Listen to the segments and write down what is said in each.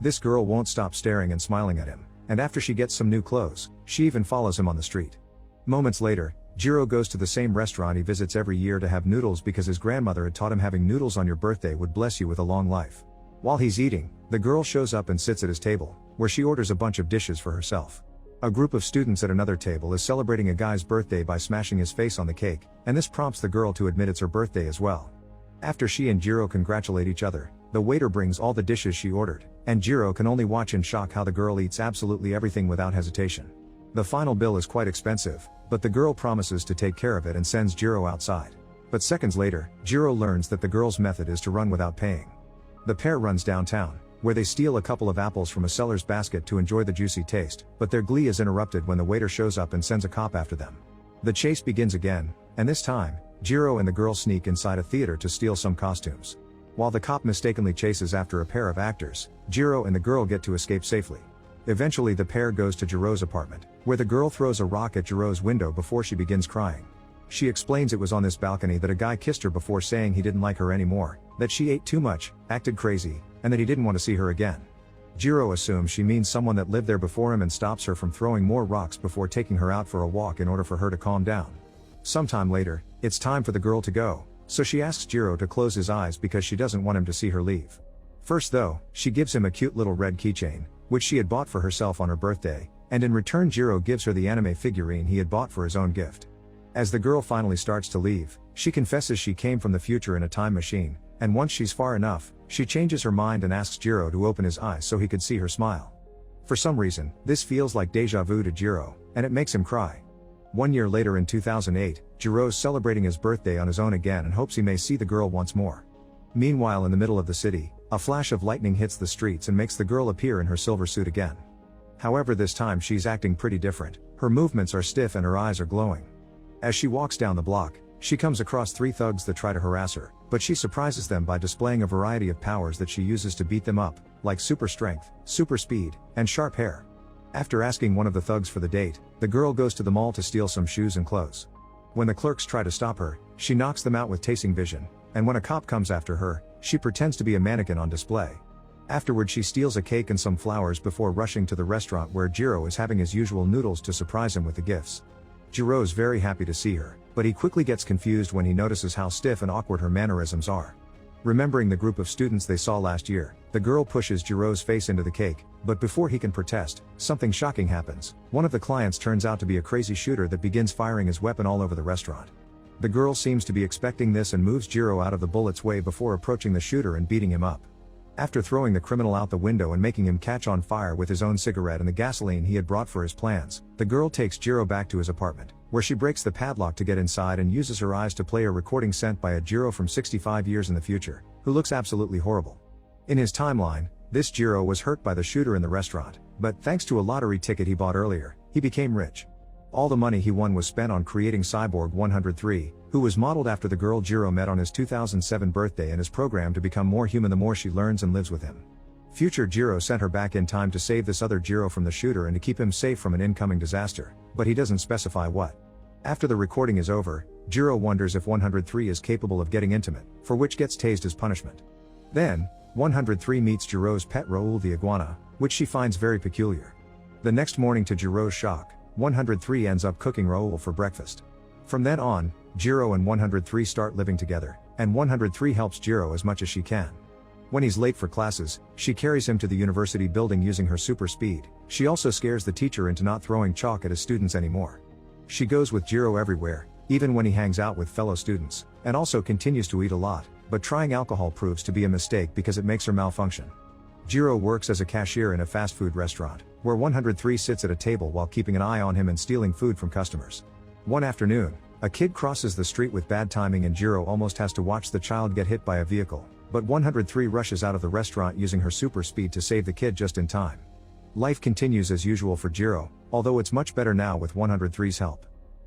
This girl won't stop staring and smiling at him, and after she gets some new clothes, she even follows him on the street. Moments later, Jiro goes to the same restaurant he visits every year to have noodles because his grandmother had taught him having noodles on your birthday would bless you with a long life. While he's eating, the girl shows up and sits at his table, where she orders a bunch of dishes for herself. A group of students at another table is celebrating a guy's birthday by smashing his face on the cake, and this prompts the girl to admit it's her birthday as well. After she and Jiro congratulate each other, the waiter brings all the dishes she ordered, and Jiro can only watch in shock how the girl eats absolutely everything without hesitation. The final bill is quite expensive, but the girl promises to take care of it and sends Jiro outside. But seconds later, Jiro learns that the girl's method is to run without paying. The pair runs downtown, where they steal a couple of apples from a seller's basket to enjoy the juicy taste, but their glee is interrupted when the waiter shows up and sends a cop after them. The chase begins again, and this time, Jiro and the girl sneak inside a theater to steal some costumes. While the cop mistakenly chases after a pair of actors, Jiro and the girl get to escape safely. Eventually the pair goes to Jiro's apartment, where the girl throws a rock at Jiro's window before she begins crying. She explains it was on this balcony that a guy kissed her before saying he didn't like her anymore, that she ate too much, acted crazy, and that he didn't want to see her again. Jiro assumes she means someone that lived there before him and stops her from throwing more rocks before taking her out for a walk in order for her to calm down. Sometime later, it's time for the girl to go, so she asks Jiro to close his eyes because she doesn't want him to see her leave. First though, she gives him a cute little red keychain, which she had bought for herself on her birthday, and in return Jiro gives her the anime figurine he had bought for his own gift. As the girl finally starts to leave, she confesses she came from the future in a time machine, and once she's far enough, she changes her mind and asks Jiro to open his eyes so he could see her smile. For some reason, this feels like deja vu to Jiro, and it makes him cry. 1 year later in 2008, Jiro's celebrating his birthday on his own again and hopes he may see the girl once more. Meanwhile in the middle of the city, a flash of lightning hits the streets and makes the girl appear in her silver suit again. However this time she's acting pretty different, her movements are stiff and her eyes are glowing. As she walks down the block, she comes across 3 thugs that try to harass her, but she surprises them by displaying a variety of powers that she uses to beat them up, like super strength, super speed, and sharp hair. After asking one of the thugs for the date, the girl goes to the mall to steal some shoes and clothes. When the clerks try to stop her, she knocks them out with tasting vision, and when a cop comes after her, she pretends to be a mannequin on display. Afterward she steals a cake and some flowers before rushing to the restaurant where Jiro is having his usual noodles to surprise him with the gifts. Jiro's very happy to see her, but he quickly gets confused when he notices how stiff and awkward her mannerisms are. Remembering the group of students they saw last year, the girl pushes Jiro's face into the cake, but before he can protest, something shocking happens. One of the clients turns out to be a crazy shooter that begins firing his weapon all over the restaurant. The girl seems to be expecting this and moves Jiro out of the bullet's way before approaching the shooter and beating him up. After throwing the criminal out the window and making him catch on fire with his own cigarette and the gasoline he had brought for his plans, the girl takes Jiro back to his apartment, where she breaks the padlock to get inside and uses her eyes to play a recording sent by a Jiro from 65 years in the future, who looks absolutely horrible. In his timeline, this Jiro was hurt by the shooter in the restaurant, but thanks to a lottery ticket he bought earlier, he became rich. All the money he won was spent on creating Cyborg 103, who was modeled after the girl Jiro met on his 2007 birthday and is programmed to become more human the more she learns and lives with him. Future Jiro sent her back in time to save this other Jiro from the shooter and to keep him safe from an incoming disaster, but he doesn't specify what. After the recording is over, Jiro wonders if 103 is capable of getting intimate, for which gets tased as punishment. Then, 103 meets Jiro's pet Raoul the iguana, which she finds very peculiar. The next morning to Jiro's shock, 103 ends up cooking Raoul for breakfast. From then on, Jiro and 103 start living together, and 103 helps Jiro as much as she can. When he's late for classes, she carries him to the university building using her super speed. She also scares the teacher into not throwing chalk at his students anymore. She goes with Jiro everywhere, even when he hangs out with fellow students, and also continues to eat a lot, but trying alcohol proves to be a mistake because it makes her malfunction. Jiro works as a cashier in a fast food restaurant, where 103 sits at a table while keeping an eye on him and stealing food from customers. One afternoon, a kid crosses the street with bad timing and Jiro almost has to watch the child get hit by a vehicle, but 103 rushes out of the restaurant using her super speed to save the kid just in time. Life continues as usual for Jiro, although it's much better now with 103's help.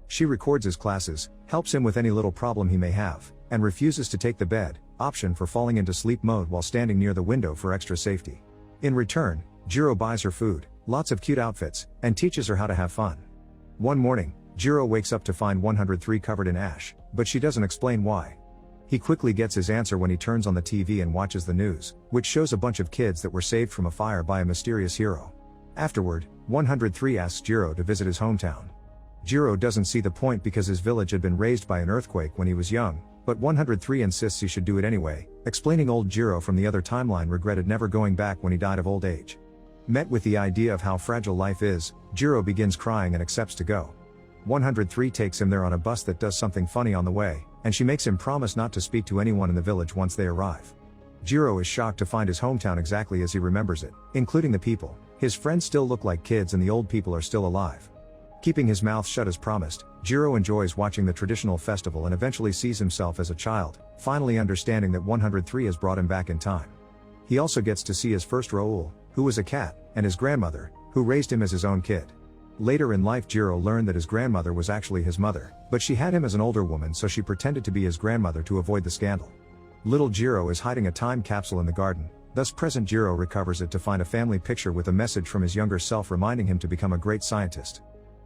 She records his classes, helps him with any little problem he may have, and refuses to take the bed option for falling into sleep mode while standing near the window for extra safety. In return, Jiro buys her food, lots of cute outfits, and teaches her how to have fun. One morning, Jiro wakes up to find 103 covered in ash, but she doesn't explain why. He quickly gets his answer when he turns on the TV and watches the news, which shows a bunch of kids that were saved from a fire by a mysterious hero. Afterward, 103 asks Jiro to visit his hometown. Jiro doesn't see the point because his village had been razed by an earthquake when he was young, but 103 insists he should do it anyway, explaining old Jiro from the other timeline regretted never going back when he died of old age. Met with the idea of how fragile life is, Jiro begins crying and accepts to go. 103 takes him there on a bus that does something funny on the way, and she makes him promise not to speak to anyone in the village once they arrive. Jiro is shocked to find his hometown exactly as he remembers it, including the people. His friends still look like kids and the old people are still alive. Keeping his mouth shut as promised, Jiro enjoys watching the traditional festival and eventually sees himself as a child, finally understanding that 103 has brought him back in time. He also gets to see his first Raoul, who was a cat, and his grandmother, who raised him as his own kid. Later in life Jiro learned that his grandmother was actually his mother, but she had him as an older woman so she pretended to be his grandmother to avoid the scandal. Little Jiro is hiding a time capsule in the garden, thus present Jiro recovers it to find a family picture with a message from his younger self reminding him to become a great scientist.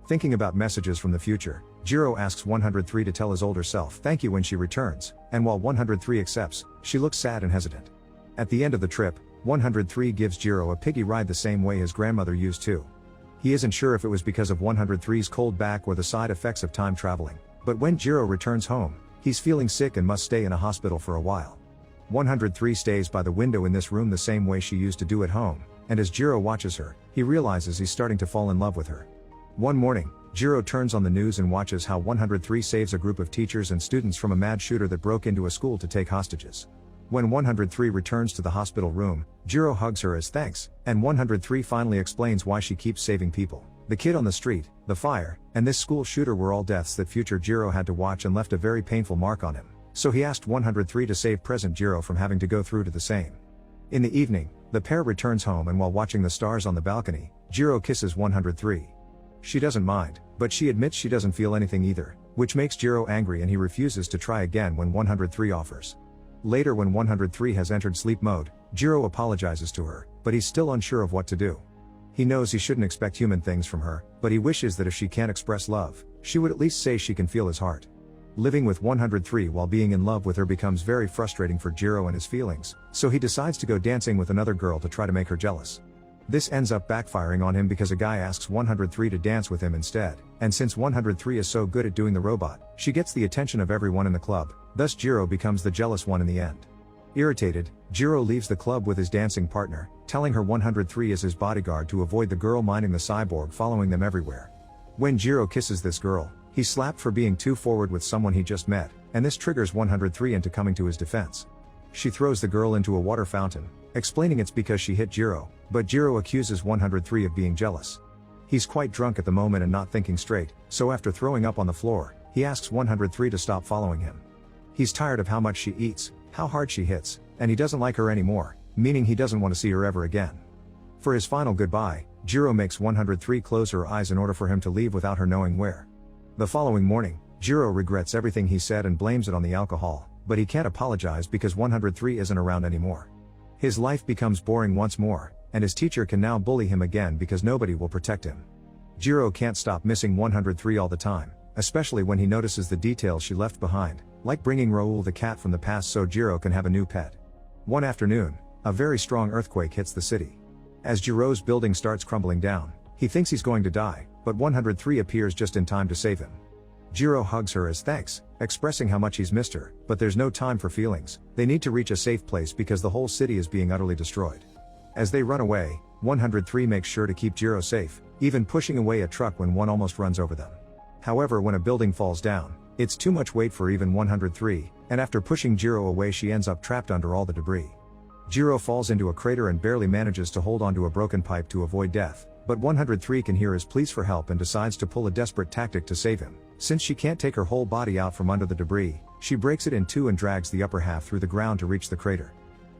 Thinking about messages from the future, Jiro asks 103 to tell his older self thank you when she returns, and while 103 accepts, she looks sad and hesitant. At the end of the trip, 103 gives Jiro a piggy ride the same way his grandmother used to. He isn't sure if it was because of 103's cold back or the side effects of time traveling, but when Jiro returns home, he's feeling sick and must stay in a hospital for a while. 103 stays by the window in this room the same way she used to do at home, and as Jiro watches her, he realizes he's starting to fall in love with her. One morning, Jiro turns on the news and watches how 103 saves a group of teachers and students from a mad shooter that broke into a school to take hostages. When 103 returns to the hospital room, Jiro hugs her as thanks, and 103 finally explains why she keeps saving people. The kid on the street, the fire, and this school shooter were all deaths that future Jiro had to watch and left a very painful mark on him, so he asked 103 to save present Jiro from having to go through to the same. In the evening, the pair returns home and while watching the stars on the balcony, Jiro kisses 103. She doesn't mind, but she admits she doesn't feel anything either, which makes Jiro angry and he refuses to try again when 103 offers. Later when 103 has entered sleep mode, Jiro apologizes to her, but he's still unsure of what to do. He knows he shouldn't expect human things from her, but he wishes that if she can't express love, she would at least say she can feel his heart. Living with 103 while being in love with her becomes very frustrating for Jiro and his feelings, so he decides to go dancing with another girl to try to make her jealous. This ends up backfiring on him because a guy asks 103 to dance with him instead, and since 103 is so good at doing the robot, she gets the attention of everyone in the club, thus Jiro becomes the jealous one in the end. Irritated, Jiro leaves the club with his dancing partner, telling her 103 is his bodyguard to avoid the girl minding the cyborg following them everywhere. When Jiro kisses this girl, he's slapped for being too forward with someone he just met, and this triggers 103 into coming to his defense. She throws the girl into a water fountain, explaining it's because she hit Jiro, but Jiro accuses 103 of being jealous. He's quite drunk at the moment and not thinking straight, so after throwing up on the floor, he asks 103 to stop following him. He's tired of how much she eats, how hard she hits, and he doesn't like her anymore, meaning he doesn't want to see her ever again. For his final goodbye, Jiro makes 103 close her eyes in order for him to leave without her knowing where. The following morning, Jiro regrets everything he said and blames it on the alcohol, but he can't apologize because 103 isn't around anymore. His life becomes boring once more, and his teacher can now bully him again because nobody will protect him. Jiro can't stop missing 103 all the time, especially when he notices the details she left behind, like bringing Raoul the cat from the past so Jiro can have a new pet. One afternoon, a very strong earthquake hits the city. As Jiro's building starts crumbling down, he thinks he's going to die, but 103 appears just in time to save him. Jiro hugs her as thanks, expressing how much he's missed her, but there's no time for feelings. They need to reach a safe place because the whole city is being utterly destroyed. As they run away, 103 makes sure to keep Jiro safe, even pushing away a truck when one almost runs over them. However, when a building falls down, it's too much weight for even 103, and after pushing Jiro away she ends up trapped under all the debris. Jiro falls into a crater and barely manages to hold onto a broken pipe to avoid death, but 103 can hear his pleas for help and decides to pull a desperate tactic to save him. Since she can't take her whole body out from under the debris, she breaks it in two and drags the upper half through the ground to reach the crater.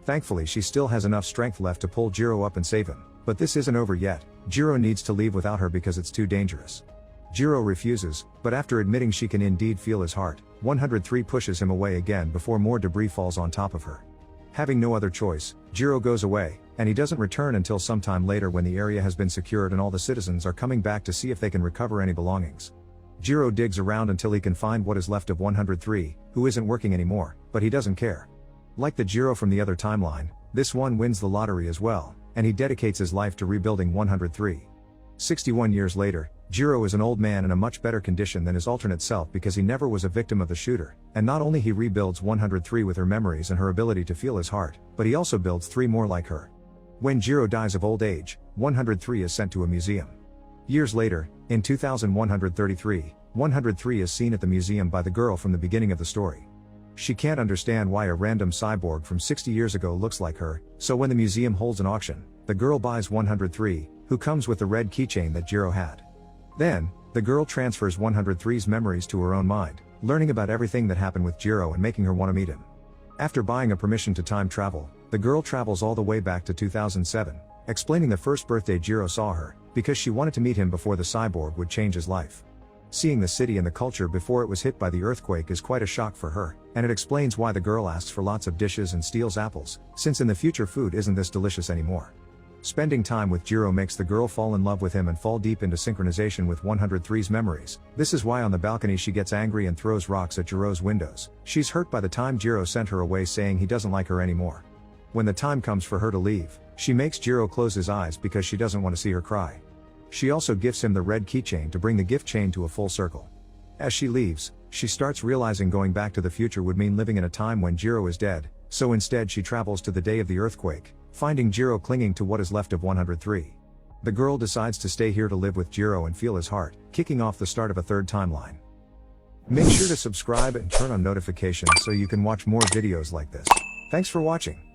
Thankfully she still has enough strength left to pull Jiro up and save him, but this isn't over yet. Jiro needs to leave without her because it's too dangerous. Jiro refuses, but after admitting she can indeed feel his heart, 103 pushes him away again before more debris falls on top of her. Having no other choice, Jiro goes away, and he doesn't return until sometime later when the area has been secured and all the citizens are coming back to see if they can recover any belongings. Jiro digs around until he can find what is left of 103, who isn't working anymore, but he doesn't care. Like the Jiro from the other timeline, this one wins the lottery as well, and he dedicates his life to rebuilding 103. 61 years later, Jiro is an old man in a much better condition than his alternate self because he never was a victim of the shooter, and not only he rebuilds 103 with her memories and her ability to feel his heart, but he also builds 3 more like her. When Jiro dies of old age, 103 is sent to a museum. Years later, in 2133, 103 is seen at the museum by the girl from the beginning of the story. She can't understand why a random cyborg from 60 years ago looks like her, so when the museum holds an auction, the girl buys 103, who comes with the red keychain that Jiro had. Then, the girl transfers 103's memories to her own mind, learning about everything that happened with Jiro and making her want to meet him. After buying a permission to time travel, the girl travels all the way back to 2007, explaining the first birthday Jiro saw her, because she wanted to meet him before the cyborg would change his life. Seeing the city and the culture before it was hit by the earthquake is quite a shock for her, and it explains why the girl asks for lots of dishes and steals apples, since in the future food isn't this delicious anymore. Spending time with Jiro makes the girl fall in love with him and fall deep into synchronization with 103's memories. This is why on the balcony she gets angry and throws rocks at Jiro's windows. She's hurt by the time Jiro sent her away saying he doesn't like her anymore. When the time comes for her to leave, she makes Jiro close his eyes because she doesn't want to see her cry. She also gifts him the red keychain to bring the gift chain to a full circle. As she leaves, she starts realizing going back to the future would mean living in a time when Jiro is dead, so instead she travels to the day of the earthquake, finding Jiro clinging to what is left of 103. The girl decides to stay here to live with Jiro and feel his heart, kicking off the start of a third timeline. Make sure to subscribe and turn on notifications so you can watch more videos like this. Thanks for watching.